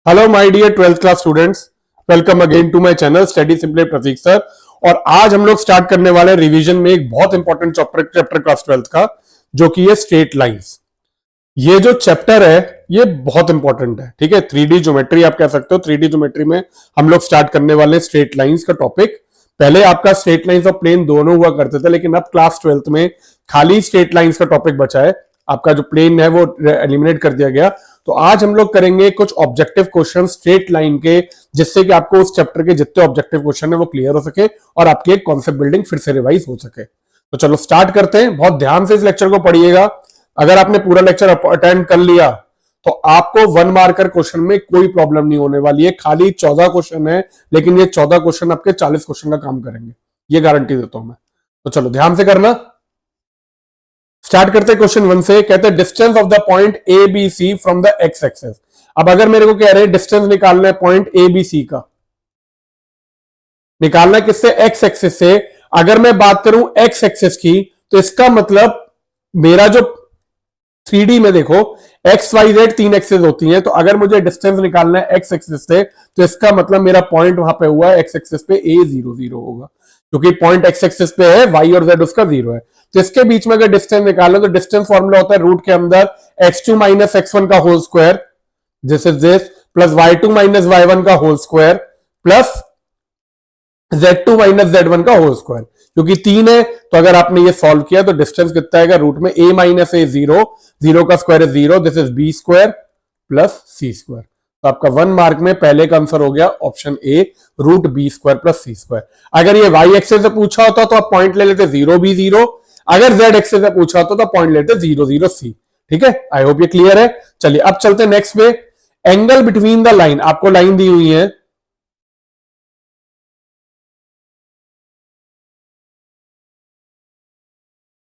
Hello my dear 12th class students, welcome again to my channel study simply Pratik sir. और आज हम लोग start करने वाले रिवीजन में एक बहुत इंपॉर्टेंट चैप्टर क्लास 12th का, जो कि है स्ट्रेट लाइंस। ये जो चैप्टर है ये बहुत इंपॉर्टेंट है, ठीक है। 3D ज्योमेट्री आप कह सकते हो। 3D ज्योमेट्री में हम लोग स्टार्ट करने वाले स्ट्रेट लाइंस का टॉपिक। पहले आपका स्ट्रेट लाइंस और प्लेन दोनों हुआ करते थे, लेकिन अब क्लास 12th में खाली स्ट्रेट लाइंस का टॉपिक बचा है। आपका जो प्लेन है वो एलिमिनेट कर दिया गया। तो आज हम लोग करेंगे कुछ ऑब्जेक्टिव क्वेश्चन स्ट्रेट लाइन के, जिससे कि आपको उस चैप्टर के जितने ऑब्जेक्टिव क्वेश्चन है वो क्लियर हो सके और आपकी एक कॉन्सेप्ट बिल्डिंग फिर से रिवाइज हो सके। तो चलो स्टार्ट करते हैं। बहुत ध्यान से इस लेक्चर को पढ़िएगा। अगर आपने पूरा लेक्चर अटेंड कर लिया तो आपको 1 मार्कर क्वेश्चन में कोई प्रॉब्लम नहीं होने वाली है। खाली 14 क्वेश्चन है, लेकिन ये 14 क्वेश्चन आपके 40 क्वेश्चन का काम करेंगे, ये गारंटी देता हूं मैं। तो चलो ध्यान से करना। स्टार्ट करते हैं क्वेश्चन 1 से। कहते हैं distance of the point A B C from the X axis. अब अगर मेरे को कह रहे हैं डिस्टेंस निकालना है पॉइंट ए बी सी का, निकालना है किससे? एक्स एक्सेस से। अगर मैं बात करूं एक्स एक्सेस की, तो इसका मतलब मेरा जो 3D में देखो एक्स वाई जेड 3 एक्सेस होती हैं, तो अगर मुझे डिस्टेंस निकालना है एक्स एक्सेस से, तो इसका मतलब मेरा पॉइंट वहां पे हुआ है एक्स एक्सेस पे ए 0 0 होगा, क्योंकि पॉइंट एक्स एक्सेस पे है, वाई और जेड उसका 0 है। तो इसके बीच में अगर डिस्टेंस निकालो तो डिस्टेंस फॉर्मूला होता है रूट के अंदर x2 माइनस x1 का whole square, this is this, plus y2 minus y1 का whole square, plus z2 minus z1 का होल स्क्वायर। क्योंकि 3 है तो अगर आपने ये सॉल्व किया तो डिस्टेंस कितना आएगा? रूट में a माइनस ए 0, 0 का स्क्वायर है 0, this is B square plus C square. तो आपका 1 मार्क में पहले का आंसर हो गया option A, root B square plus C square. अगर ये वाई एक्सेस से पूछा होता तो आप पॉइंट ले लेते 0 बी 0, अगर जेड एक्सेस से पूछा होता तो पॉइंट लेते 0 0 सी। ठीक है, आई होप ये क्लियर है। चलिए अब चलते हैं नेक्स्ट पे। एंगल बिटवीन द लाइन, आपको लाइन दी हुई है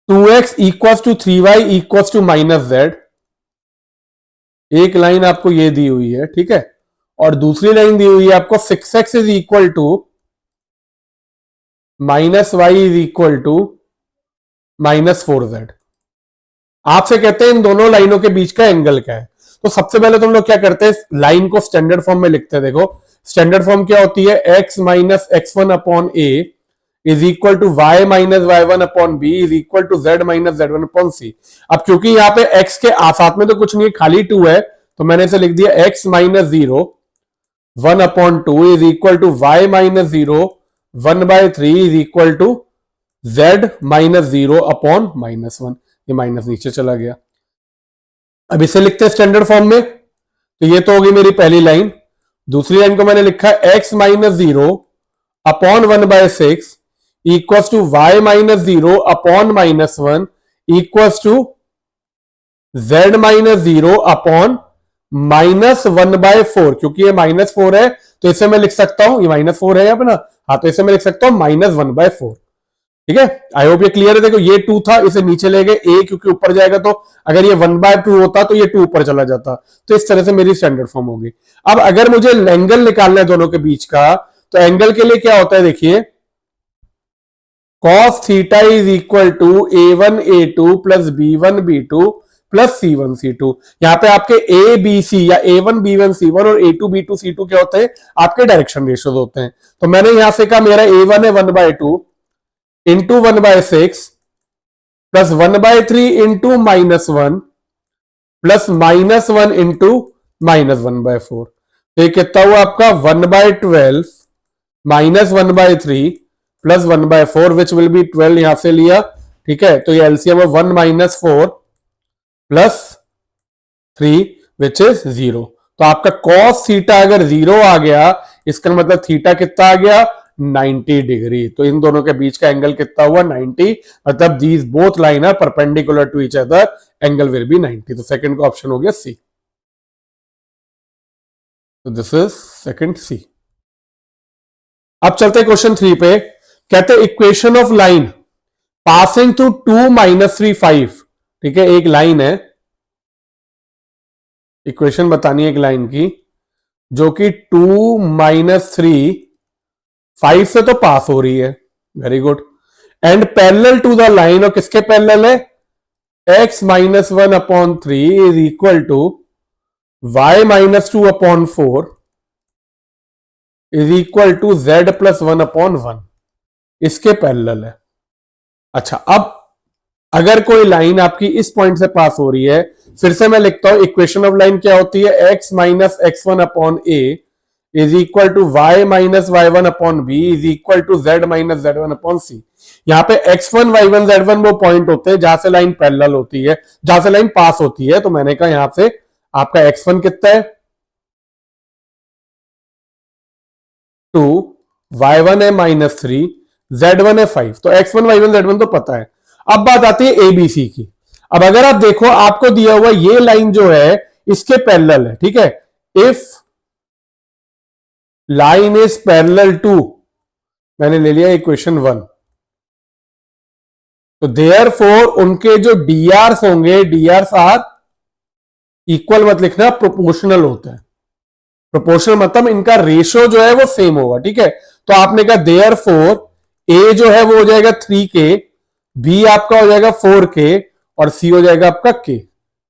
2x equal to 3y equal to minus Z. एक लाइन आपको ये दी हुई है, ठीक है, और दूसरी लाइन दी हुई है आपको 6x is equal to minus Y is equal to minus 4z। आपसे कहते हैं इन दोनों लाइनों के बीच का एंगल क्या है। तो सबसे पहले तुम लोग क्या करते हैं, लाइन को स्टैंडर्ड फॉर्म में लिखते हैं। देखो स्टैंडर्ड फॉर्म क्या होती है? x minus x1 upon a is equal to Y minus Y one upon b is equal to Z minus Z one upon c. अब क्योंकि यहाँ पे x के साथ में तो कुछ नहीं है, खाली 2 है, तो मैंने इसे लिख दिया x minus 0 1 upon 2 is equal to Y minus 0 1/3 is equal to z minus 0 upon minus 1। ये माइनस नीचे चला गया। अब इसे लिखते हैं स्टैंडर्ड फॉर्म में, तो ये तो होगी मेरी पहली लाइन। दूसरी लाइन को मैंने लिखा x minus 0 upon 1/6 equals to Y minus 0 upon minus 1 equals to z minus 0 upon minus 1/4। क्योंकि ये -4 है तो इसे मैं लिख सकता हूं, ये -4 है अपना, हाँ, तो इसे मैं लिख सकता हूं -1/4। ठीक है, आई होप ये क्लियर है। देखो ये 2 था, इसे नीचे ले गए a, क्योंकि ऊपर जाएगा तो अगर ये 1/2 होता तो ये 2 ऊपर चला जाता। तो इस तरह से मेरी स्टैंडर्ड फॉर्म होगी। अब अगर मुझे एंगल निकालना है दोनों के बीच का, तो एंगल के लिए क्या होता है? देखिए cos theta is equal to a1 a2 plus b1 b2 plus c1 c2। यहां पे आपके a b c या a1 b1 c1 और a2 b2 c2 क्या होते हैं? आपके डायरेक्शन रेशियोज होते हैं। तो मैंने यहां से कहा मेरा a1 है 1/2 into 1/6 plus 1/3 into -1 plus -1 into -1/4। तो ये कितना हुआ आपका? 1/12 minus 1/3 plus 1/4 which will be 12, यहां से लिया, ठीक है। तो ये एलसीएम है 1 माइनस 4 प्लस 3 विच इज 0। तो आपका cos थीटा अगर 0 आ गया, इसका मतलब थीटा कितना आ गया? 90 डिग्री। तो इन दोनों के बीच का एंगल कितना हुआ? 90। मतलब these both line are perpendicular to each other, angle will be 90। तो सेकंड का ऑप्शन हो गया सी। तो दिस इज सेकंड सी। अब चलते हैं क्वेश्चन 3 पे। कहते हैं equation of line passing through 2 minus 3 5। ठीक है, एक लाइन है, इक्वेशन बतानी है एक लाइन की, जो कि 2 माइनस 3 5 से तो पास हो रही है, very good, and parallel to the line. और किसके पैरेलल है? x minus 1 upon 3 is equal to y minus 2 upon 4 is equal to z plus 1 upon 1 इसके पैरेलल है। अच्छा, अब अगर कोई लाइन आपकी इस पॉइंट से पास हो रही है, फिर से मैं लिखता हूं इक्वेशन ऑफ लाइन क्या होती है, x minus x1 upon a is equal to y minus y1 upon b is equal to z minus z1 upon c। यहां पे x1 y1 z1 वो पॉइंट होते हैं जहां से लाइन पैरेलल होती है, जहां से लाइन पास होती है। तो मैंने कहा यहां से आपका x1 कितना है 2, y1 है -3, z1 है 5। तो x1 y1 z1 तो पता है। अब बात आती है एबीसी की। अब अगर आप देखो आपको दिया हुआ ये लाइन जो है इसके पैरेलल है, ठीक है। If line is parallel to, मैंने ले लिया इक्वेशन 1, तो देयरफॉर उनके जो डीआरस होंगे, डीआरस आर इक्वल मत लिखना, प्रोपोर्शनल होता है। प्रोपोर्शनल मतलब इनका रेशियो जो है वो सेम होगा, ठीक है। तो आपने कहा देयरफॉर ए जो है वो हो जाएगा 3k, बी आपका हो जाएगा 4k और सी हो जाएगा आपका k,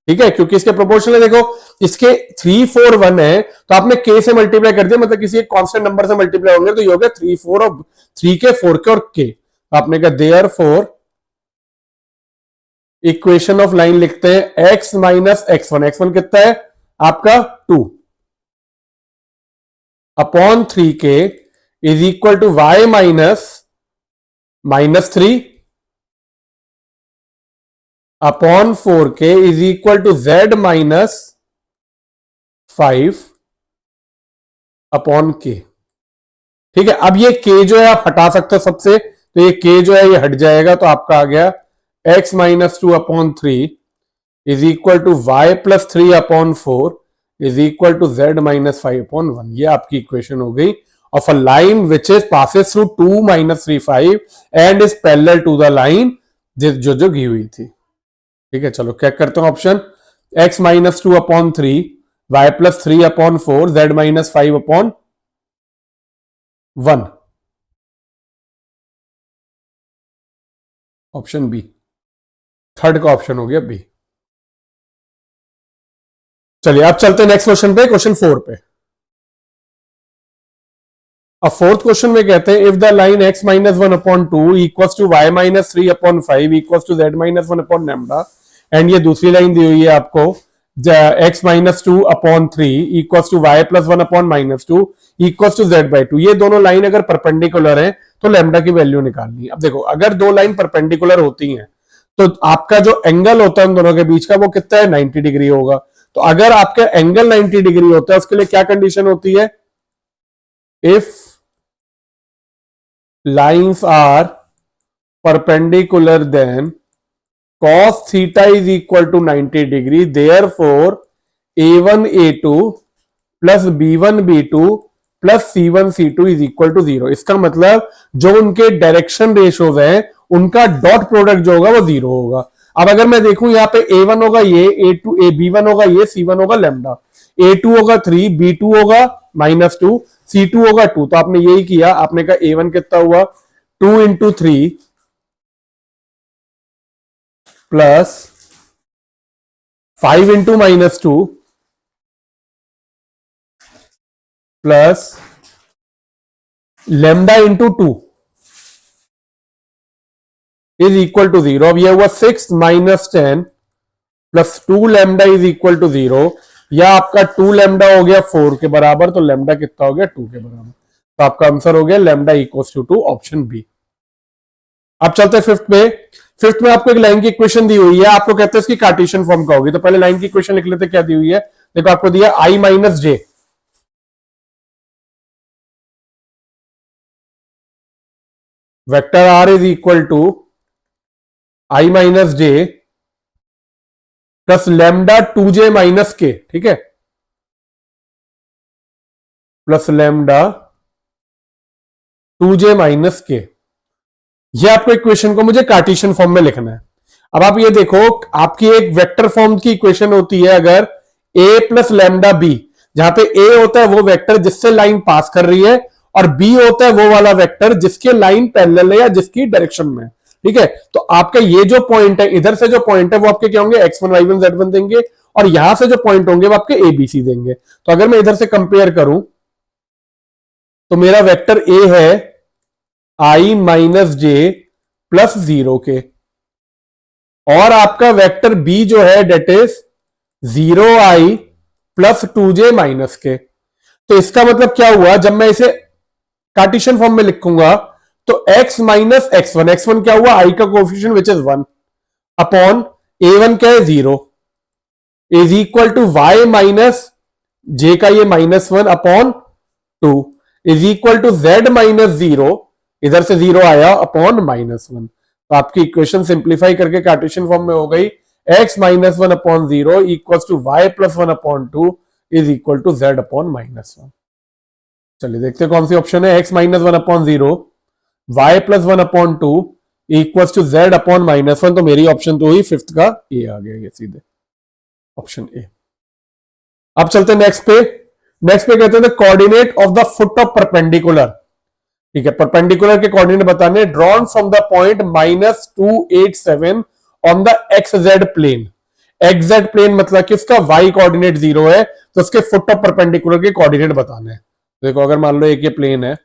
ठीक है। क्योंकि इसके प्रोपोर्शनल देखो, इसके 3 4 1 है तो आपने k से मल्टीप्लाई कर दिया, मतलब किसी एक कांस्टेंट नंबर से मल्टीप्लाई होंगे तो ये हो गया 3 4 और 3k 4k और k। आपने कहा देयरफॉर इक्वेशन ऑफ लाइन लिखते हैं x माइनस x1, x1 कितना है आपका 2 upon 3k is equal to y minus 3 upon 4k is equal to z minus 5 upon k, ठीक है। अब ये k जो है आप हटा सकते हो सबसे, तो ये k जो है ये हट जाएगा, तो आपका आ गया x minus 2 upon 3 is equal to y plus 3 upon 4 is equal to z minus 5 upon 1। ये आपकी इक्वेशन हो गई of a line which is passes through 2 minus 3 5 and is parallel to the line जो घी हुई थी, ठीक है। चलो चेक करते हैं option, x minus 2 upon 3, y plus 3 upon 4, z minus 5 upon 1, option B, third का ऑप्शन हो गया बी। चलिए अब चलते हैं नेक्स्ट क्वेश्चन पे, क्वेश्चन 4 पे। अब फोर्थ क्वेश्चन में कहते हैं if the line x minus 1 upon 2 equals to y minus 3 upon 5 equals to z minus 1 upon lambda, and ये दूसरी लाइन दी हुई है आपको x minus 2 upon 3 equals to y plus 1 upon minus 2 equals to z by 2। ये दोनों line अगर perpendicular है तो लैम्डा की वैल्यू निकालनी है। अब देखो अगर दो लाइन परपेंडिकुलर होती हैं तो आपका जो एंगल होता है उन दोनों के बीच का वो कितना है 90 डिग्री होगा। तो अगर आपका एंगल 90 डिग्री होता है उसके लिए क्या कंडीशन होती है, if lines are perpendicular then cos theta is equal to 90 degree, therefore a1 a2 plus b1 b2 plus c1 c2 is equal to 0। इसका मतलब जो उनके डायरेक्शन रेशियोज हैं उनका डॉट प्रोडक्ट जो होगा वो 0 होगा। अब अगर मैं देखूं यहाँ पे a1 होगा ये, a2 b1 होगा ये, c1 होगा लैम्डा, a2 होगा 3, b2 होगा -2, c2 होगा 2। तो आपने यही किया, आपने कहा a1 कितना हुआ 2 into 3 plus 5 into -2 plus lambda into 2 is equal to 0। अब ये हुआ 6 minus 10 plus 2 lambda is equal to 0, या आपका 2 लैम्डा हो गया 4 के बराबर, तो लैम्डा कितना हो गया 2 के बराबर। तो आपका आंसर हो गया lambda equals to 2, option B. अब चलते हैं फिफ्थ पे। फिफ्थ में आपको एक लाइन की इक्वेशन दी हुई है, आपको कहते हैं इसकी कार्टेशियन फॉर्म का होगी। तो पहले लाइन की इक्वेशन लिख लेते, क्या दी हुई है देखो, आपको दिया i minus J, vector r is equal to i minus J plus lambda 2j minus K, ठीक है, प्लस लैम्डा 2j माइनस के। ये आपको इक्वेशन को मुझे कार्टेशियन फॉर्म में लिखना है। अब आप ये देखो, आपकी एक वेक्टर फॉर्म की इक्वेशन होती है अगर a प्लस लैम्डा बी, जहां पे a होता है वो वेक्टर जिससे लाइन पास कर रही है और b होता है वो वाला वेक्टर जिसके लाइन पैरेलल है या जिसकी डायरेक्शन में, ठीक है। तो आपका ये जो पॉइंट है, इधर से जो पॉइंट है वो आपके क्या होंगे x1 y1 z1 देंगे, और यहां से जो पॉइंट होंगे वो आपके ए बी सी देंगे। तो अगर मैं इधर से कंपेयर करूं तो मेरा वेक्टर ए है आई माइनस जे प्लस 0 के, और आपका वेक्टर बी जो है date is 0i plus 2j minus के। तो इसका मतलब क्या हुआ, जब मैं इसे कार्टेशियन फॉर्म में लिखूंगा तो x माइनस x1, x1 क्या हुआ, i का coefficient which is 1 upon a1 क्या है 0 is equal to y minus j का ये -1 upon 2 is equal to z minus 0, इधर से 0 आया अपॉन -1। तो आपकी इक्वेशन सिंप्लीफाई करके कार्टेशियन फॉर्म में हो गई x minus 1 upon 0 equal to y plus 1 upon 2 is equal to z upon -1। चलिए देखते हैं कौन सी ऑप्शन है, x minus 1 upon 0 y plus 1 upon 2 equal to z upon -1। तो मेरी ऑप्शन तो हुई फिफ्थ का ए आ गया, ये सीधे ऑप्शन ए। अब चलते हैं नेक्स्ट पे। नेक्स्ट पे कहते हैं coordinate of the foot of perpendicular. ठीक है, परपेंडिकुलर के कोऑर्डिनेट बताने, drawn from the point -287 on the X Z plane. X Z plane मतलब कि उसका y कोऑर्डिनेट 0 है, तो उसके फुट ऑफ परपेंडिकुलर के कोऑर्डिनेट बताने हैं। देखो अगर मान लो एक ये प्लेन है,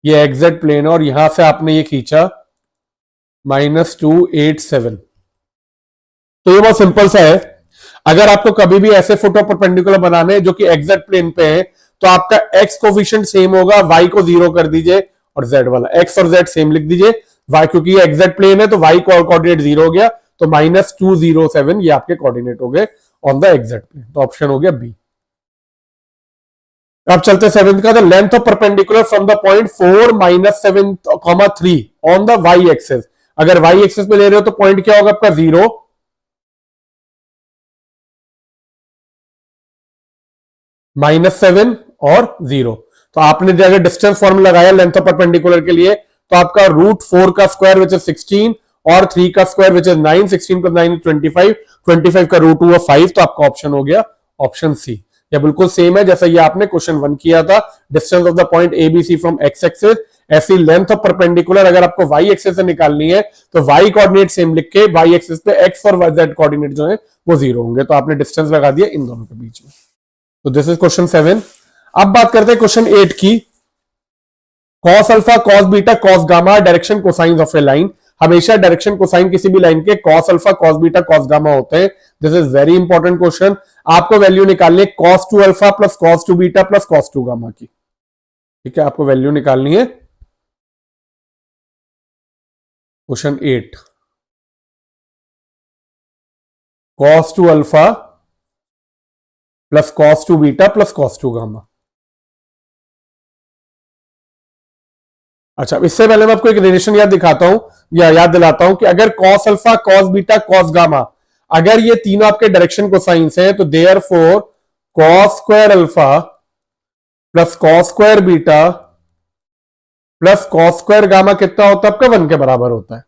ये एक्स जेड प्लेन है, और यहां से आपने ये खींचा -287, तो ये बहुत सिंपल सा है। अगर आपको कभी भी ऐसे फुट ऑफ परपेंडिकुलर बनाने जो कि एग्जैक्ट प्लेन पे है, तो आपका x कोफिशिएंट सेम होगा, y को 0 कर दीजिए और z वाला x और z सेम लिख दीजिए। y क्योंकि ये एग्जैक्ट प्लेन है तो y कोऑर्डिनेट 0 हो गया, तो -207 ये आपके कोऑर्डिनेट हो गए ऑन द एग्जैक्ट प्लेन। तो ऑप्शन हो गया बी। अब चलते सेवेंथ का, the length of perpendicular from the point 4 -7, 3 on the y axis. अगर y एक्सेस पे ले रहे हो तो पॉइंट क्या होगा आपका 0, -7 और 0। तो आपने अगर डिस्टेंस फॉर्मूला लगाया लेंथ ऑफ परपेंडिकुलर के लिए, तो आपका √4 का स्क्वायर विच इज 16 और 3 का स्क्वायर विच इज 9, 16 प्लस 9 25, 25 का √2 हुआ 5। तो आपका ऑप्शन हो गया ऑप्शन सी। यह बिल्कुल सेम है जैसा ये आपने क्वेश्चन 1 किया था, distance of the point A B C from X axis. ऐसी लेंथ ऑफ परपेंडिकुलर अगर आपको वाई एक्सिस से निकालनी है तो वाई कोऑर्डिनेट सेम लिख के वाई एक्सिस पे एक्स और जेड कोऑर्डिनेट जो है वो 0 होंगे। तो आपने डिस्टेंस लगा दिया इन दोनों के बीच में। तो दिस इज क्वेश्चन 7। अब बात करते हैं क्वेश्चन 8 की। Cos alpha, cos beta, cos gamma, direction cosine of A line. हमेशा डायरेक्शन कोसाइन किसी भी लाइन के cos alpha, cos beta, cos gamma होते हैं। This is very important question. आपको वैल्यू निकालनी है cos 2 alpha plus cos 2 beta plus cos 2 gamma की। ठीक है, आपको वैल्यू निकालनी है। Question 8, cos 2 alpha plus cos 2 beta plus cos 2 gamma. अच्छा, इससे पहले मैं आपको एक रिलेशन याद दिखाता हूं या याद दिलाता हूं कि अगर cos alpha, cos beta, cos gamma, अगर ये तीनों आपके डायरेक्शन कोसाइंस हैं तो therefore cos square alpha plus cos square beta plus cos square gamma कितना होता है आपका 1 के बराबर होता है।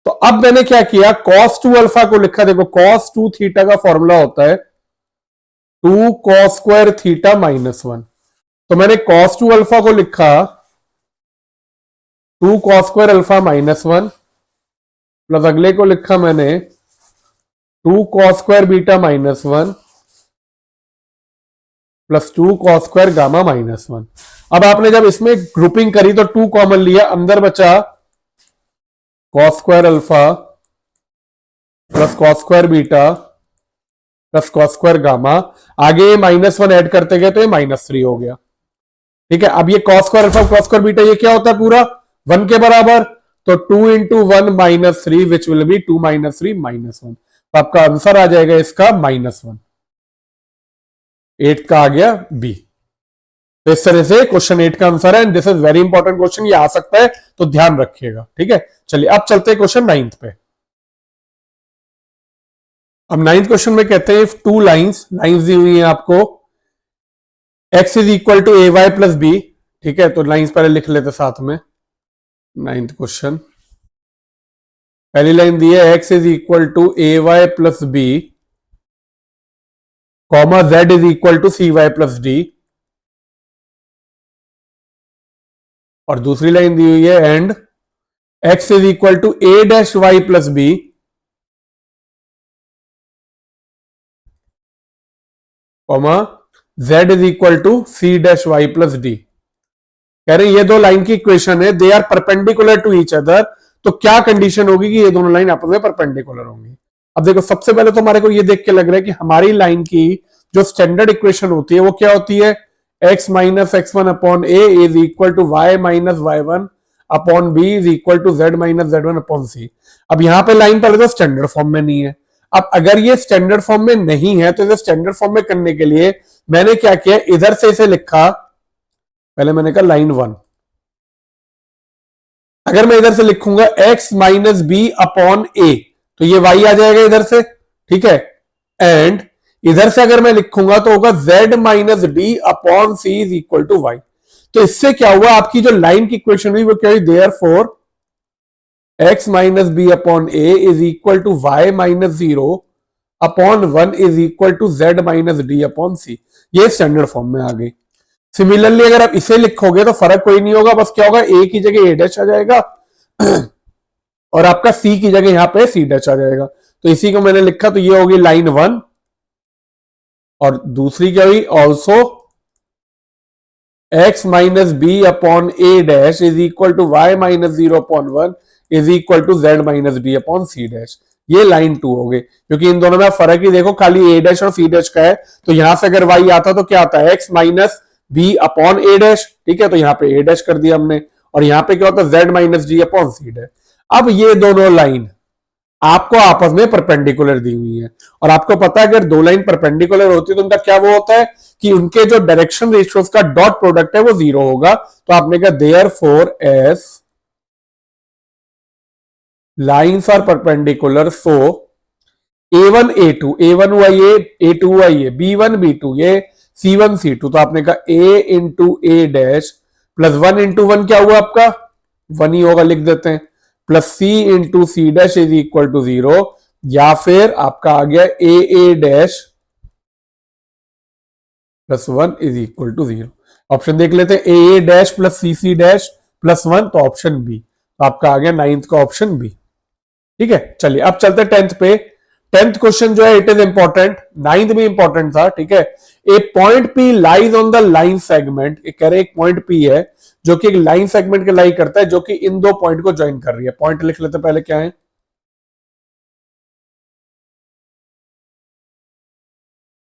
तो अब मैंने क्या किया, कॉस 2 अल्फा को लिखा, देखो कॉस 2 थीटा का फॉर्मूला होता है 2 कॉस स्क्वायर थीटा -1। तो मैंने कॉस 2 अल्फा को लिखा 2 कॉस स्क्वायर अल्फा -1 प्लस अगले को लिखा मैंने 2 cos square beta -1 plus 2 cos square gamma -1। अब आपने जब इसमें ग्रुपिंग करी तो 2 कॉमन लिया, अंदर बचा cos square alpha plus cos square beta plus cos square gamma. आगे -1 ऐड करते गए तो ये -3 हो गया। ठीक है, अब ये cos square alpha cos square beta ये क्या होता है पूरा 1 के बराबर, तो 2 इंटू 1 -3 विच विल बी 2 -3 -1। तो आपका आंसर आ जाएगा इसका -1। 8 का आ गया बी। तो इस तरह से क्वेश्चन 8 का आंसर है and this is very important question, ये आ सकता है तो ध्यान रखिएगा। ठीक है, चलिए अब चलते हैं क्वेश्चन 9 पे। अब 9th क्वेश्चन में कहते हैं टू लाइंस दी हुई है आपको, x is equal to A Y plus B. ठीक है, तो लाइंस पहले लिख लेते साथ में। 9th क्वेश्चन, पहली लाइन दी है x is equal to A Y plus B comma z is equal to C Y plus D, और दूसरी लाइन दी हुई है and x is equal to A dash Y plus B comma z is equal to C dash Y plus D. कह रहे हैं ये दो लाइन की इक्वेशन है, they are perpendicular to each other, तो क्या कंडीशन होगी कि ये दोनों लाइन आपस में परपेंडिकुलर होंगी। अब देखो सबसे पहले तो हमारे को ये देख के लग रहा है कि हमारी लाइन की जो स्टैंडर्ड इक्वेशन होती है वो क्या होती है, x minus x one upon a is equal to Y minus Y one upon b is equal to Z minus Z one upon c. अब यहां पे लाइन पहले तो स्टैंडर्ड फॉर्म में नहीं है। अब अगर ये स्टैंडर्ड फॉर्म में नहीं है तो इसे स्टैंडर्ड फॉर्म में करने के लिए मैंने क्या किया, इधर से इसे लिखा, पहले मैंने कहा लाइन वन, अगर मैं इधर से लिखूंगा x माइनस बी अपॉन ए तो ये y आ जाएगा इधर से, ठीक है। एंड इधर से अगर मैं लिखूंगा तो होगा z minus D upon C is equal to Y. तो इससे क्या हुआ, आपकी जो लाइन की इक्वेशन हुई वो क्या हुई, therefore x minus B upon a is equal to Y minus zero upon one is equal to Z minus D upon c. ये स्टैंडर्ड फॉर्म में आ गई। सिमिलरली अगर आप इसे लिखोगे तो फर्क कोई नहीं होगा, बस क्या होगा, ए की जगह ए डैश आ जाएगा और आपका सी की जगह यहां पे सी डैश आ जाएगा। तो इसी को मैंने लिखा, तो ये होगी लाइन वन, और दूसरी क्या हुई, also x minus B upon A dash is equal to Y minus zero upon one is equal to Z minus D upon C dash. ये लाइन टू हो गई, क्योंकि इन दोनों में फर्क ही देखो, खाली ए डैश और सी डैश का है। तो यहां से अगर y आता तो क्या आता है, x minus B upon A dash, ठीक है, तो यहां पे ए डैश कर दिया हमने, और यहां पे क्या होता है, Z minus D upon C dash. अब ये दोनों लाइन आपको आपस में परपेंडिकुलर दी हुई है, और आपको पता है अगर दो लाइन परपेंडिकुलर होती है तो उनका क्या वो होता है कि उनके जो डायरेक्शन रेशियोज का डॉट प्रोडक्ट है वो जीरो होगा। तो आपने कहा therefore as lines are perpendicular so a1 a2, a1 हुआ ये, a2 हुआ ये, b1 b2 ये, c1 c2। तो आपने कहा a into a dash plus one into one क्या हुआ आपका, वन ही होगा, लिख देते हैं, plus c into c dash is equal to zero, या फिर आपका आ गया a dash plus one is equal to zero. Option देख लेते हैं, a dash plus c dash plus one, तो ऑप्शन बी। तो आपका आ गया नाइन्थ का ऑप्शन बी, ठीक है। चलिए अब चलते हैं टेंथ पे। टेंथ क्वेश्चन जो है इट इज इंपॉर्टेंट, नाइन्थ भी इंपॉर्टेंट था, ठीक है। A point P lies on the line segment, कह रहे एक पॉइंट पी है जो कि एक लाइन सेगमेंट के लाई करता है, जो कि इन दो पॉइंट को ज्वाइन कर रही है। पॉइंट लिख लेते पहले क्या है,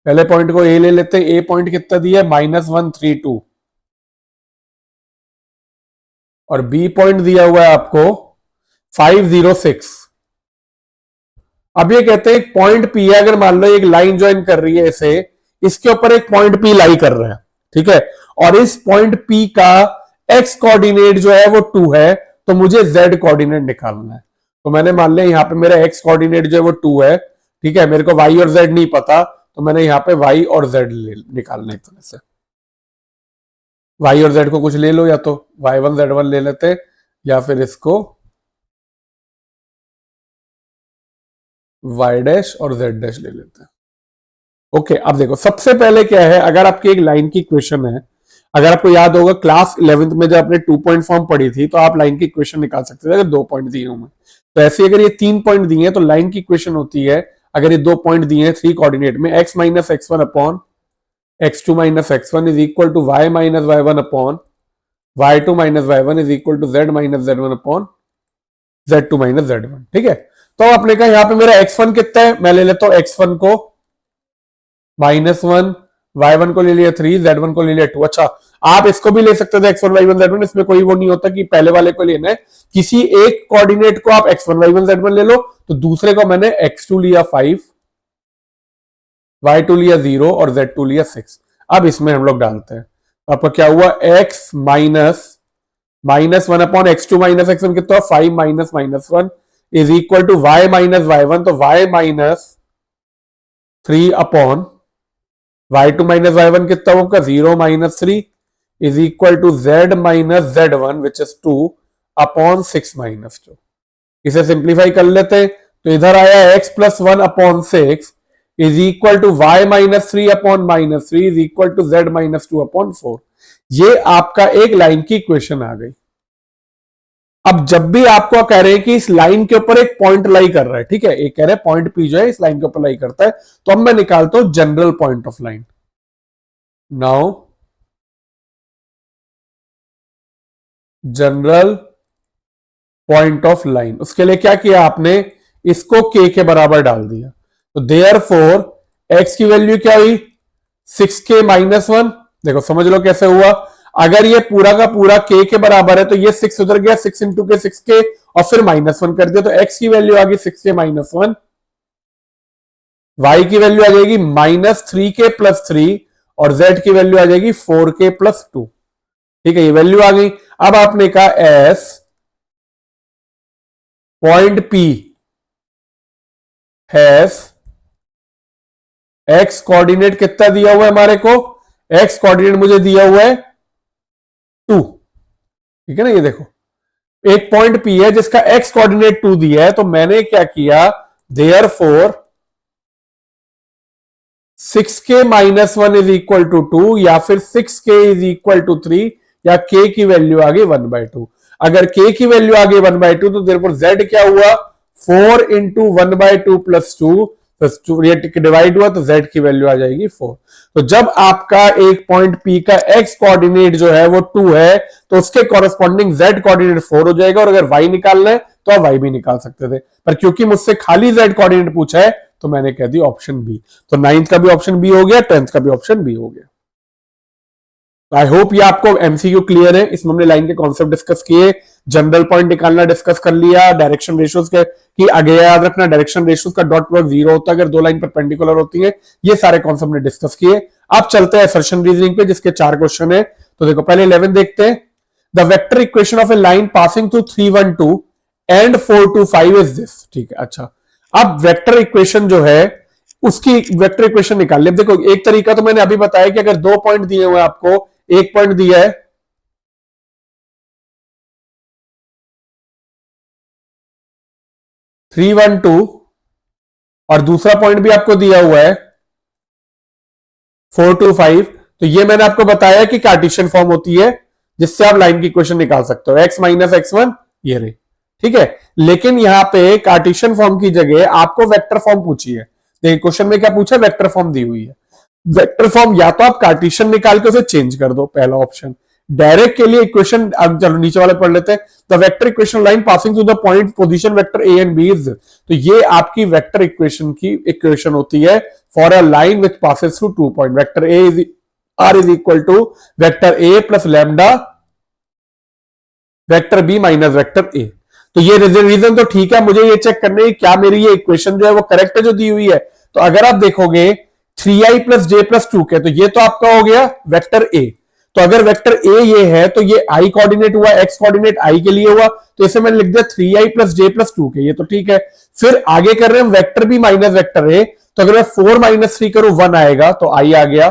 पहले पॉइंट को ए ले लेते हैं। ए पॉइंट कितना दिया है, -132, और बी पॉइंट दिया हुआ है आपको 506। अब ये कहते हैं एक पॉइंट पी है, अगर मान लो एक लाइन ज्वाइन कर रही है इसे, इसके ऊपर एक पॉइंट पी लाई कर रहा है, ठीक है, और इस पॉइंट पी का एक्स कोऑर्डिनेट जो है वो 2 है, तो मुझे जेड कोऑर्डिनेट निकालना है। तो मैंने मान लिया यहाँ पे मेरा एक्स कोऑर्डिनेट जो है वो 2 है, ठीक है, मेरे को वाई और जेड नहीं पता, तो मैंने यहाँ पे वाई और जेड निकालना है। तरह से वाई और जेड को कुछ ले लो, या तो y1 z1 ले लेते, या फिर इसको y डैश और z डैश ले लेते हैं। ओके, अब देखो सबसे पहले क्या है, अगर आपकी एक लाइन की इक्वेशन है, अगर आपको याद होगा क्लास 11th में जब आपने 2 पॉइंट फॉर्म पढ़ी थी तो आप लाइन की इक्वेशन निकाल सकते थे अगर 2 पॉइंट दिए होंगे। तो ऐसे अगर ये 3 पॉइंट दिए हैं तो लाइन की इक्वेशन होती है, अगर ये 2 पॉइंट दिए हैं 3 कोऑर्डिनेट में, x minus x one upon x2 minus x one is equal to y minus Y one upon y2 minus Y one is equal to z minus Z one upon z2 minus Z one, ठीक है। तो आपने कहा यहाँ पे मेरा x1 कितना है, मैं ले लेता हूँ x1 को -1, y1 को ले लिया 3, z1 को ले लिया 2। अच्छा, आप इसको भी ले सकते थे x1 y1 z1, इसमें कोई वो नहीं होता कि पहले वाले को लेना है। किसी एक कोऑर्डिनेट को आप x1 y1 z1 ले लो, तो दूसरे को मैंने x2 लिया 5, y2 लिया 0 और z2 लिया 6। अब इसमें हम लोग डालते हैं, आपका क्या हुआ, x minus one upon x2 minus x1 कितना, 5 minus minus one is equal to y minus y1, तो y minus 3 upon y2 minus y1 कितना होगा, 0 minus 3 is equal to z minus z1 which is 2 upon 6 minus 2। इसे simplify कर लेते हैं, तो इधर आया x plus 1 upon 6 is equal to y minus 3 upon minus 3 is equal to z minus 2 upon 4। ये आपका एक लाइन की इक्वेशन आ गई। अब जब भी आपको कह रहे हैं कि इस लाइन के ऊपर एक पॉइंट लाई कर रहा है, ठीक है, एक कह रहे हैं पॉइंट पी जो है इस लाइन के ऊपर लाई करता है, तो अब मैं निकालता हूं general point of line. Now general point of line, उसके लिए क्या किया आपने, इसको k के बराबर डाल दिया, तो देयर फोर एक्स की वैल्यू क्या हुई 6k-1। देखो समझ लो कैसे हुआ, अगर ये पूरा का पूरा k के बराबर है तो ये 6 उधर गया, 6 इंटू के 6k और फिर -1 कर दिया, तो x की वैल्यू आ गई 6k-1, y की वैल्यू आ जाएगी -3k+3 और z की वैल्यू आ जाएगी 4k+2। ठीक है, ये वैल्यू आ गई। अब आपने कहा S point P has x coordinate कितना दिया हुआ है हमारे को, एक्स कोऑर्डिनेट मुझे दिया हुआ है 2। ठीक है ना, ये देखो एक पॉइंट P है जिसका एक्स कोऑर्डिनेट 2 दिया है, तो मैंने क्या किया, therefore 6k-1 is equal to 2 या फिर 6k इज इक्वल टू 3 या k की वैल्यू आ गई 1/2। अगर k की वैल्यू आ गई 1/2 तो देयर फोर z क्या हुआ 4 इंटू 1/2 प्लस 2 डिवाइड हुआ तो z की वैल्यू आ जाएगी 4। तो जब आपका एक पॉइंट P का x कोऑर्डिनेट जो है वो 2 है तो उसके कॉरेस्पॉन्डिंग z कोऑर्डिनेट 4 हो जाएगा, और अगर y निकालना है तो आप y भी निकाल सकते थे, पर क्योंकि मुझसे खाली z कोऑर्डिनेट पूछा है तो मैंने कह दी ऑप्शन बी। तो 9th का भी ऑप्शन बी हो गया, 10th का भी ऑप्शन बी हो गया। आई होप ये आपको एमसीक्यू क्लियर है। इसमें हमने लाइन के कॉन्सेप्ट डिस्कस किए, जनरल पॉइंट निकालना डिस्कस कर लिया, डायरेक्शन रेशियोज के कि आगे याद रखना डायरेक्शन रेशियोज का डॉट प्रोडक्ट 0 होता है अगर दो लाइन परपेंडिकुलर होती है। ये सारे कॉन्सेप्ट ने डिस्कस किए। अब चलते हैं असर्शन रीजनिंग पे जिसके 4 क्वेश्चन है। तो देखो पहले 11 देखते हैं। The vector equation of A line passing through 312 and 425 is this. ठीक है, अच्छा अब वेक्टर इक्वेशन जो है उसकी वेक्टर इक्वेशन निकाल ले। देखो एक तरीका तो मैंने अभी बताया कि अगर 2 पॉइंट दिए हुए आपको, एक पॉइंट दिया है 312 और दूसरा पॉइंट भी आपको दिया हुआ है 425, तो ये मैंने आपको बताया कि कार्टेशियन फॉर्म होती है जिससे आप लाइन की इक्वेशन निकाल सकते हो, x माइनस x1 ये रही। ठीक है, लेकिन यहां पे कार्टेशियन फॉर्म की जगह आपको वेक्टर फॉर्म पूछी है। देखिए क्वेश्चन में क्या पूछा, वेक्टर फॉर्म दी हुई है। वेक्टर फॉर्म या तो आप कार्टेशियन निकाल के उसे चेंज कर दो, पहला ऑप्शन। डायरेक्ट के लिए इक्वेशन चलो नीचे वाले पढ़ लेते हैं। The vector equation line passing through the point position vector A and B is, तो ये आपकी वेक्टर इक्वेशन की इक्वेशन होती है for a line which passes through 2 point. Vector A is R is equal to vector A plus lambda vector B minus vector A. तो ये reason तो ठीक है, मुझे ये चेक करने की क्या मेरी ये इक्वेशन जो है वो करेक्ट है जो दी हुई है। तो अगर आप देखोगे 3i प्लस जे प्लस 2 के, तो ये तो आपका हो गया वेक्टर ए। तो अगर वेक्टर ए ये है तो ये आई कोऑर्डिनेट हुआ, एक्स कोऑर्डिनेट आई के लिए हुआ, तो इसे मैंने लिख दिया 3i प्लस जे प्लस 2 के, ये तो ठीक है। फिर आगे कर रहे हैं vector B minus vector A, तो अगर मैं 4 माइनस 3 करूं 1 आएगा तो आई आ गया,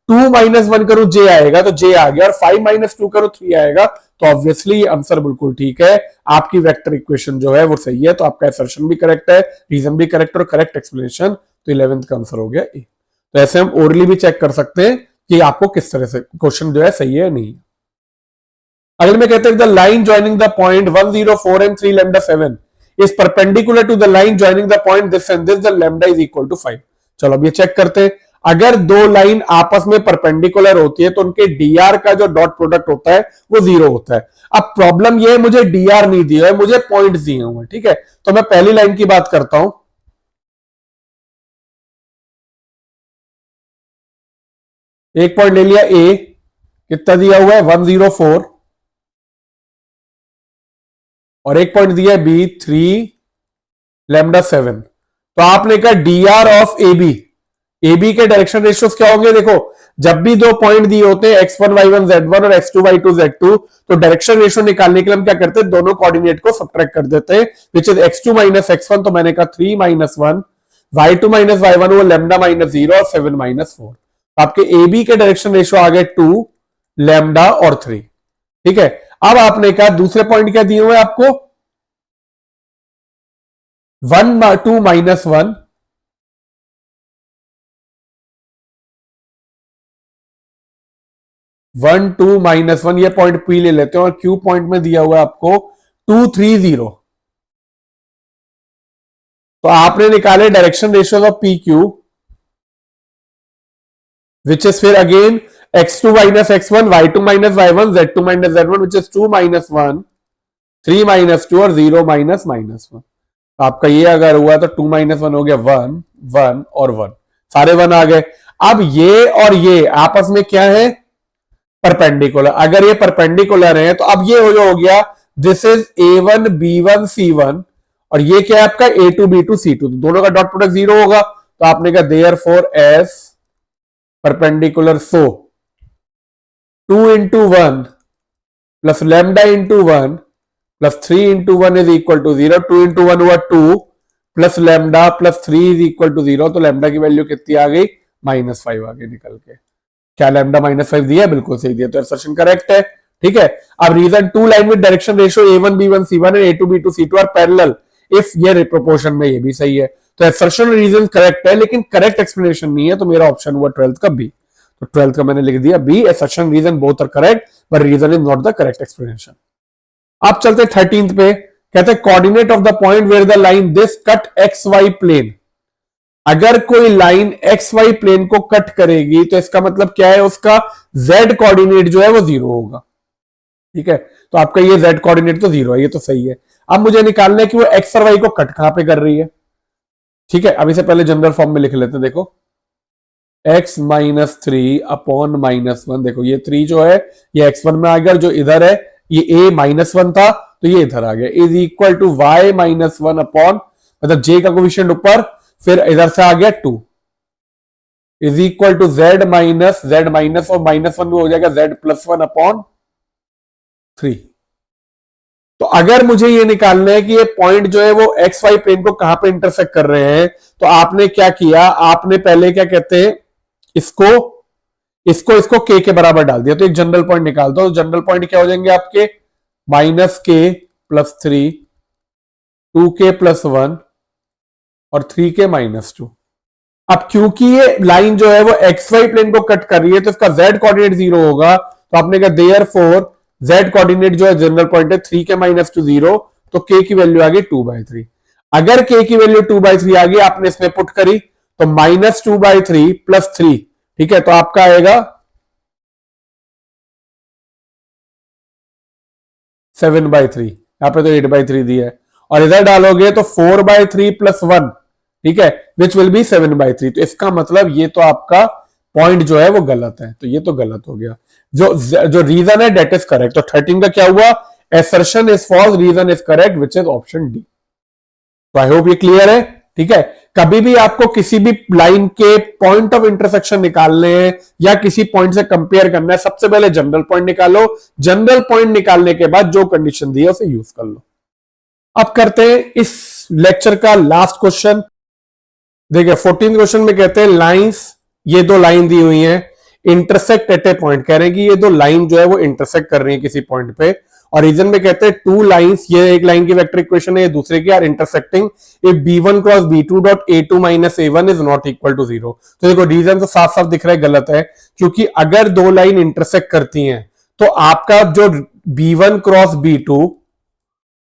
2 माइनस 1 करूं जे आएगा तो जे आ गया, और 5 माइनस 2 करूं 3 आएगा। तो ऑब्वियसली आंसर बिल्कुल ठीक है, आपकी वेक्टर इक्वेशन जो है वो सही है। तो आपका असर्शन भी करेक्ट है, रीजन भी करेक्ट और करेक्ट एक्सप्लेनेशन। तो 11th का आंसर हो गया ए। तो ऐसे हम ओरली भी चेक कर सकते हैं कि आपको किस तरह से क्वेश्चन जो है सही है नहीं। अगले में कहते हैं the line joining the point 104 and 3 lambda 7 is perpendicular to the line joining the point this and this, the lambda is equal to 5। चलो अब ये चेक करते हैं। अगर दो लाइन आपस में परपेंडिकुलर होती है तो उनके डीआर का जो डॉट प्रोडक्ट होता है वो 0 होता है। अब प्रॉब्लम ये है मुझे डीआर नहीं दिया है, मुझे पॉइंट दिए हुए हैं। ठीक है, तो मैं पहली लाइन की बात करता हूं। एक पॉइंट ले लिया ए, कितना दिया हुआ है 104, और एक पॉइंट दिया है बी 3 लैम्डा 7। तो आपने कहा D R of A B, A B के डायरेक्शन रेशियोज क्या होंगे। देखो जब भी दो पॉइंट दिए होते हैं x1 y1 z1 और x2 y2 z2, तो डायरेक्शन रेशियो निकालने के लिए हम क्या करते हैं, दोनों कोऑर्डिनेट को सब्ट्रैक्ट कर देते हैं, which is x2 minus x1। तो मैंने कहा 3 माइनस 1, y2 माइनस y1 वो लैम्डा माइनस 0 और 7 माइनस 4। आपके ए बी के डायरेक्शन रेशियो आ गए 2 लैम्डा और 3। ठीक है, अब आपने कहा दूसरे पॉइंट क्या दिए हुए आपको 1 2 माइनस 1, 1 2 माइनस 1, ये पॉइंट पी ले लेते हैं, और क्यू पॉइंट में दिया हुआ है आपको 2 3 0। तो आपने निकाले direction ratios of P Q, which is फिर again x2 minus x1, y2 minus y1, z2 minus z1, which is 2 minus 1, 3 minus 2 और 0 minus minus 1। आपका ये अगर हुआ तो 2 minus 1 हो गया 1, 1 और 1, सारे 1 आ गए। अब ये और ये आपस में क्या है, परपेंडिकुलर। अगर ये परपेंडिकुलर है तो अब ये हो गया this is a1 b1 c1 और ये क्या है आपका a2 b2 c2, तो दोनों का डॉट प्रोडक्ट 0 होगा। तो आपने कहा therefore as perpendicular, so 2 into 1 plus lambda into 1 plus 3 into 1 is equal to 0। 2 into 1 हुआ 2 plus lambda plus 3 is equal to 0। तो लैम्डा की वैल्यू कितनी आ गई, -5 आ गई निकल के। क्या लैम्डा -5 दिया, बिल्कुल सही दिया, तो असर्शन करेक्ट है। ठीक है, अब reason two line with direction ratio a1 b1 c1 and a2 b2 c2 are parallel if ये प्रोपोर्शन में, ये भी सही है। तो असर्शन रीजन करेक्ट है, लेकिन करेक्ट एक्सप्लेनेशन नहीं है, तो मेरा ऑप्शन हुआ 12th का बी। तो 12th का मैंने लिख दिया B, assertion reason both are correct but reason is not the correct explanation. आप चलते 13th पे, कहते हैं coordinate of the point where the line this cut X Y plane. अगर कोई लाइन एक्स वाई प्लेन को कट करेगी तो इसका मतलब क्या है, उसका जेड कोऑर्डिनेट जो है वो 0 होगा। ठीक है, तो आपका ये जेड कोऑर्डिनेट तो 0 है, ये तो सही है। अब मुझे निकालना है कि वो एक्स और वाई को कट कहां पे कर रही है। ठीक है, अब इसे पहले जनरल फॉर्म में लिख लेते हैं। देखो x माइनस 3 अपॉन -1, देखो ये 3 जो है ये x1 में आ गया, जो इधर है ये a -1 था तो ये इधर आ गया, is equal to y -1 upon, मतलब j का कोफिशिएंट ऊपर, फिर इधर से आ गया 2 is equal to z minus और -1 में हो जाएगा z+1 अपॉन 3। तो अगर मुझे ये निकालना है कि ये पॉइंट जो है वो एक्स वाई प्लेन को कहां पे इंटरसेक्ट कर रहे हैं, तो आपने क्या किया, आपने पहले क्या कहते हैं, इसको इसको के बराबर डाल दिया, तो एक जनरल पॉइंट निकाल दो। जनरल पॉइंट क्या हो जाएंगे आपके, -k+3, 2k+1 और 3k-2। अब क्योंकि ये लाइन जो है वो एक्स वाई प्लेन को कट कर रही है तो इसका जेड कोऑर्डिनेट 0 होगा, तो आपने कहा देयरफॉर जेड कोऑर्डिनेट जो है जनरल पॉइंट है 3k-2 0, तो k की वैल्यू आ गई 2/3। अगर k की वैल्यू 2/3 आ गई, आपने इसमें पुट करी तो -2/3 + 3, ठीक है, तो आपका आएगा 7/3, यहां पे तो 8/3 दिया है, और इधर डालोगे तो 4/3 + 1, ठीक है, विच विल बी 7/3। तो इसका मतलब ये तो आपका पॉइंट जो है वो गलत है, तो ये तो गलत हो गया। जो रीजन है डेट इज करेक्ट। तो 13 का क्या हुआ, assertion is false, reason is correct, which is option D. तो आई होप ये क्लियर है। ठीक है, कभी भी आपको किसी भी लाइन के पॉइंट ऑफ इंटरसेक्शन निकालने हैं या किसी पॉइंट से कंपेयर करना है, सबसे पहले जनरल पॉइंट निकालो, जनरल पॉइंट निकालने के बाद जो कंडीशन दी है उसे यूज कर लो। अब करते हैं इस लेक्चर का लास्ट क्वेश्चन। देखिए 14 क्वेश्चन में कहते हैं लाइंस, ये दो लाइन दी हुई है, इंटरसेक्ट एट ए पॉइंट, कह रहे हैं कि ये दो लाइन जो है वो इंटरसेक्ट कर रही है किसी पॉइंट पे, और रीजन में कहते हैं टू लाइंस, ये एक लाइन की वेक्टर इक्वेशन है, ये दूसरे की, are intersecting if b1 cross b2 dot a2 minus a1 is not equal to 0। तो देखो रीजन तो साफ साफ दिख रहा है गलत है, क्योंकि अगर दो लाइन इंटरसेक्ट करती हैं तो आपका जो b1 cross b2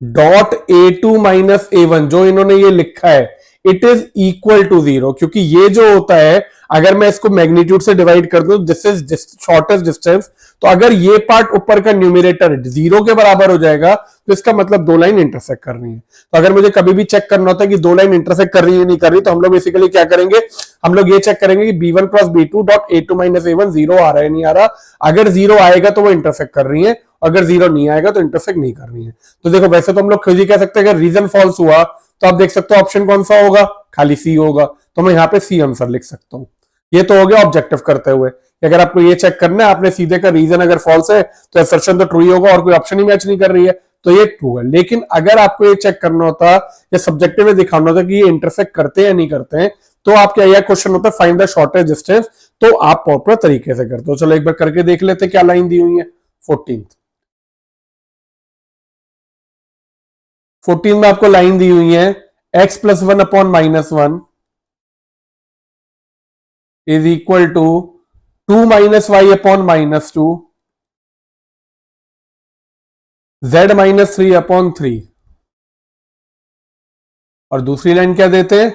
dot a2 minus a1 जो इन्होंने ये लिखा है इट इज इक्वल टू 0, क्योंकि ये जो होता है अगर मैं इसको मैग्नीट्यूड से डिवाइड कर दूं, दिस इज शॉर्टेस्ट डिस्टेंस, तो अगर ये पार्ट ऊपर का न्यूमरेटर 0 के बराबर हो जाएगा तो इसका मतलब दो लाइन इंटरसेक्ट कर रही है। तो अगर मुझे कभी भी चेक करना होता है कि दो लाइन इंटरसेक्ट कर रही है नहीं कर रही, तो हम लोग बेसिकली क्या करेंगे, हम लोग ये चेक करेंगे कि b1 cross b2 dot a2 minus a1 0 आ रहा है नहीं आ रहा। अगर 0 आएगा तो वो इंटरसेक्ट कर रही है, अगर 0 नहीं आएगा तो इंटरसेक्ट नहीं कर रही है। तो देखो वैसे तो हम लोग खुद ही कह सकते हैं अगर रीजन फॉल्स हुआ तो आप देख सकते हो ऑप्शन कौन सा होगा, खाली सी होगा, तो मैं यहाँ पे सी आंसर लिख सकता हूँ। ये तो हो गया ऑब्जेक्टिव करते हुए। अगर आपको ये चेक करना है आपने सीधे का रीजन अगर फॉल्स है तो असर्शन तो ट्रू ही होगा और कोई ऑप्शन ही मैच नहीं कर रही है, तो ये ट्रू है। लेकिन अगर आपको ये चेक करना होता या सब्जेक्टिव में दिखाना होता कि ये इंटरसेक्ट करते हैं या नहीं करते हैं, तो आपका यह क्वेश्चन होता है फाइंड द शॉर्टेस्ट डिस्टेंस, तो आप प्रॉपर तरीके से करते हो। चलो एक बार करके देख लेते क्या लाइन दी हुई है। 14 में आपको लाइन दी हुई है x+1 upon -1 is equal to 2 minus Y upon -2 z-3 upon 3, और दूसरी लाइन क्या देते हैं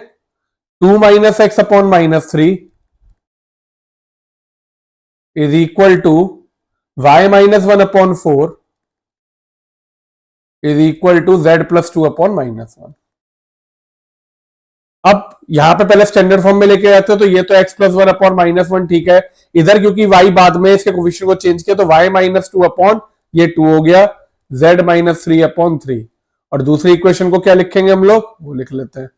2 minus X upon -3 is equal to y minus 1/4 is equal to z plus 2/-1। अब यहां पे पहले स्टैंडर्ड फॉर्म में लेके आते हो तो ये तो x प्लस 1/-1 ठीक है। इधर क्योंकि y बाद में इसके कोफिशिएंट को चेंज किया तो y माइनस 2 ये 2 हो गया, z माइनस 3/3। और दूसरी इक्वेशन को क्या लिखेंगे हम लोग, वो लिख लेते हैं।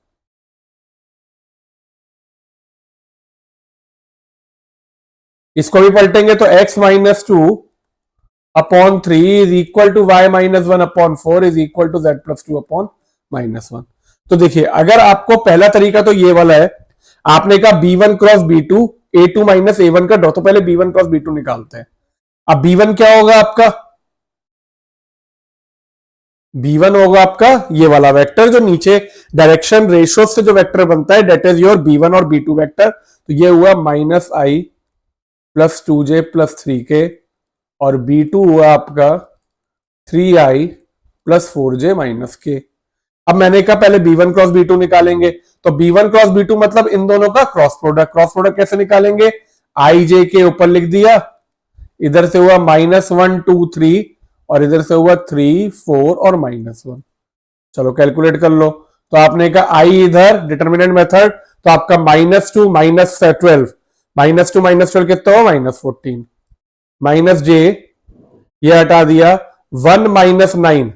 इसको भी पलटेंगे तो x minus 2/3 is equal to y minus 1/4 is equal to z plus 2/-1। तो देखिए अगर आपको पहला तरीका तो ये वाला है, आपने कहा b1 cross b2 a2 minus a1 का डॉट, तो पहले b1 क्रॉस b2 निकालते हैं। अब b1 क्या होगा आपका, b1 होगा आपका ये वाला वेक्टर जो नीचे डायरेक्शन रेशियो से जो वेक्टर बनता है, डेट इज योर b1 और b2 वेक्टर। तो ये हुआ माइनस आई प्लस 2j प्लस 3k और b2 हुआ आपका 3i प्लस 4j माइनस के। अब मैंने कहा पहले b1 क्रॉस b2 निकालेंगे, तो b1 क्रॉस b2 मतलब इन दोनों का क्रॉस प्रोडक्ट। क्रॉस प्रोडक्ट कैसे निकालेंगे, आई जे के ऊपर लिख दिया, इधर से हुआ -1 2 3 और इधर से हुआ 3 4 और -1। चलो कैलकुलेट कर लो। तो आपने कहा आई इधर डिटर्मिनेंट मेथड, तो आपका -2 -12 -2 -12 कितना हुआ -14 माइनस जे ये हटा दिया 1 -9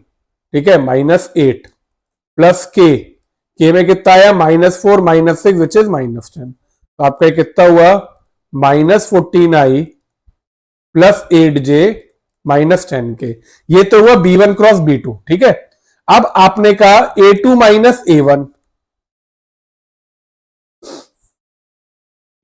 ठीक है -8 प्लस के में कितना आया -4 -6 विच इज -10। तो आपका कितना हुआ -14i प्लस 8j -10k। ये तो हुआ b1 क्रॉस b2 ठीक है। अब आपने कहा a2 minus a1,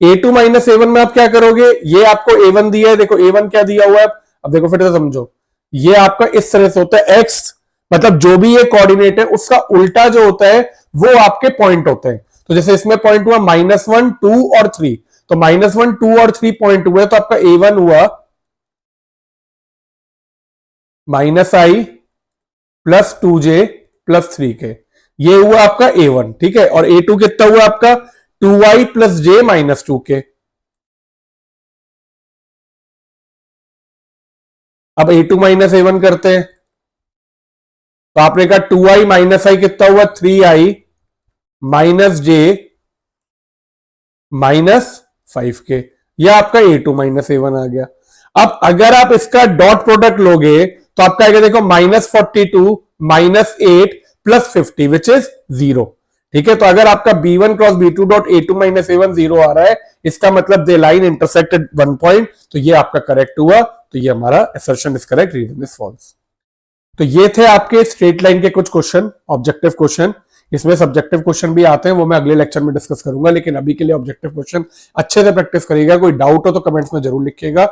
a2 minus a1 में आप क्या करोगे, ये आपको a1 दिया है, देखो a1 क्या दिया हुआ है। अब देखो फिर से समझो, ये आपका इस तरह से होता है, x मतलब जो भी ये कोऑर्डिनेट है उसका उल्टा जो होता है वो आपके पॉइंट होते हैं। तो जैसे इसमें पॉइंट हुआ -1 2 और 3, तो -1 2 और 3 पॉइंट हुए, तो आपका a1 हुआ -i plus 2j plus 3k, ये हुआ आपका a1 ठीक है। और a2 कितना हुआ आपका 2i plus j minus 2k। अब a2 माइनस a1 करते हैं, तो आपने कहा 2i माइनस आई कितना हुआ 3i माइनस j -5k, यह आपका a2 माइनस a1 आ गया। अब अगर आप इसका डॉट प्रोडक्ट लोगे तो आपका आएगा देखो -42 -8 प्लस 50 विच इज 0 ठीक है। तो अगर आपका b1 cross b2 dot a2 minus a1 0 आ रहा है, इसका मतलब दे लाइन इंटरसेक्टेड 1 पॉइंट, तो ये आपका करेक्ट हुआ। तो ये हमारा assertion is correct, reason is false. तो ये थे आपके स्ट्रेट लाइन के कुछ क्वेश्चन, ऑब्जेक्टिव क्वेश्चन। इसमें सब्जेक्टिव क्वेश्चन भी आते हैं, वो मैं अगले लेक्चर में डिस्कस करूंगा, लेकिन अभी के लिए ऑब्जेक्टिव क्वेश्चन अच्छे से प्रैक्टिस करिएगा। कोई डाउट हो तो कमेंट्स में जरूर लिखिएगा।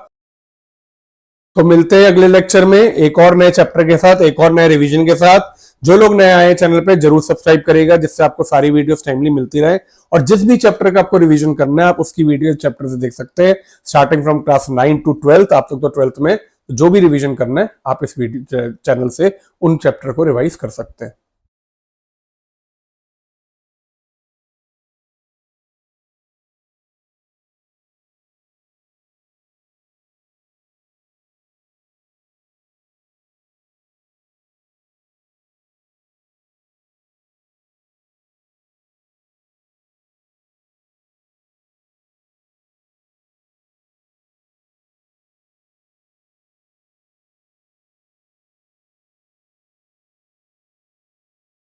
तो मिलते हैं अगले लेक्चर में एक और नए चैप्टर के साथ, एक और नए रिवीजन के साथ। जो लोग नए आए हैं चैनल पे जरूर सब्सक्राइब करिएगा, जिससे आपको सारी वीडियोस टाइमली मिलती रहे। और जिस भी चैप्टर का आपको रिवीजन करना है आप उसकी वीडियो चैप्टर से देख सकते हैं, स्टार्टिंग फ्रॉम क्लास 9 टू 12। आप लोग तो 12th में जो भी रिवीजन करना है आप इस वीडियो चैनल से उन चैप्टर को रिवाइज कर सकते हैं।